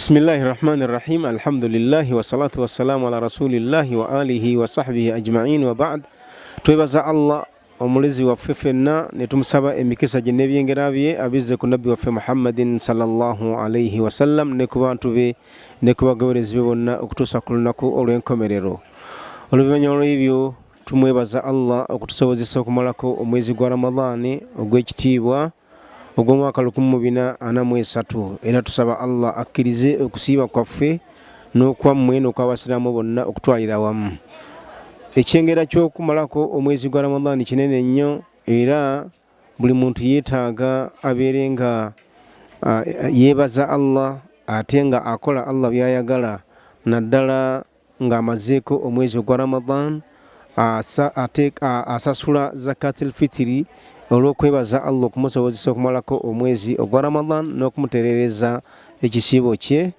Bismillahirrahmanirrahim. Alhamdulillahi wassalatu wassalamu ala rasulillahi wa alihi wa sahbihi ajma'in wa ba'd. Twebaza Allah omulezi waffe ffenna ne tumusaba emikisa gye n'ebyengera bye abizze ku nabbi waffe Muhammadin sallallahu alayhi wa sallam ne ku bantu be ne ku bagoberezi be bonna okutuusa ku lunaku olw'enkomerero. Oluvannyuma lw'ebyo tumwebaza Allah okutusobozesa okumalako omwezi gwa Ramadhaani ogw'ekitiibwa ogw'omwaka 1443 era tusaba Allah akkirize okusiiba kwaffe n'okwammwe n'okw'abasiraamu bonna okutwalira wamu. Ekyengera ky'okumalako omwezi gwa Ramadhaani kinene nnyo era buli muntu yeetaaga abeere nga yeebaza Allah ate nga akola Allah by'ayagala naddala ng'amazeeko omwezi ogwa Ramadhaan asasula zakatul fitiri olw'okwebaza Allah okumusobozesa okumalako omwezi ogwa Ramadhaan n'okumutereereza ekisiibo kye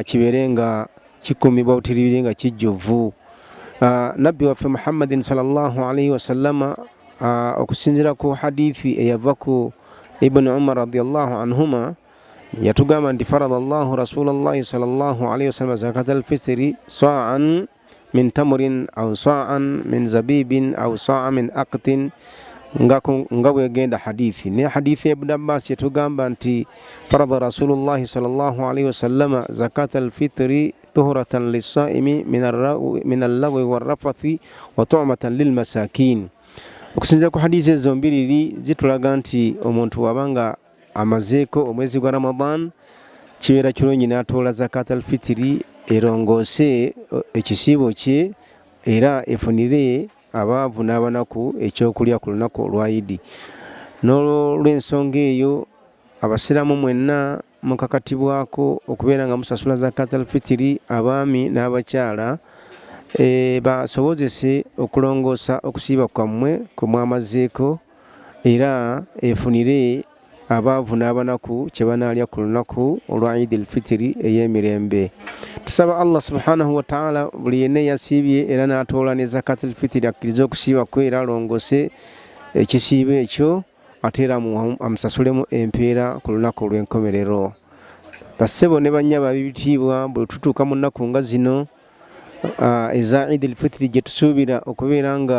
kibeere nga kikumibwa butiribiri nga kijjuvu. Nabbi waffe Muhammadin sallallahu alayhi wa sallama okusinziira ku hadithi eyava ku Ibn Umar radiyallahu anhuma yatugamba nti farada Allahu rasulallahi sallallahu alayhi wa sallam zakatal fitri sa'an min tamrin aw sa'an min zabibin aw sa'an min aqtin nga bwegenda hadithi ne hadithi Ibn Abbas yatugamba nti farada rasulullahi sallallahu alayhi wa sallama zakatal fitri tuhuratan lis-sa'imi min al-lagwi war-rafathi wa tu'matan lil-masakin. Okusinziira ku hadithi ezo mbiriri zitulaga nti omuntu wabanga amazeeko omwezi gwa Ramadhaan kibeera kirungi n'atoola zakatul fitiri erongoose ekisiibo kye era efunire abaavu n'abanaku ekyokulya ku lunaku olwa Idi. N'olw'ensonga eyo abasiraamu mwenna mukakatibwako okubeera nga musasula zakatul fitiri abaami n'abakyala basobozese okulongoosa okusiiba kwammwe kwe mwamazeeko era efunire abaavu n'abanaku kye banaalya ku lunaku olwa Idil Fitiri ey'emirembe. Tusaba Allah subhanahu wa ta'ala buli yenna yasiibye era n'atoola ne zakatul fitiri akkirize okusiiba kwe era alongoose ekisiibo ekyo ate era amusasulemu empeera ku lunaku olw'enkomerero. Bassebo ne bannyaba b'ebitiibwa bwe tutuuka mu nnaku nga zino eza Idil Fitiri gye tusuubira okubeera nga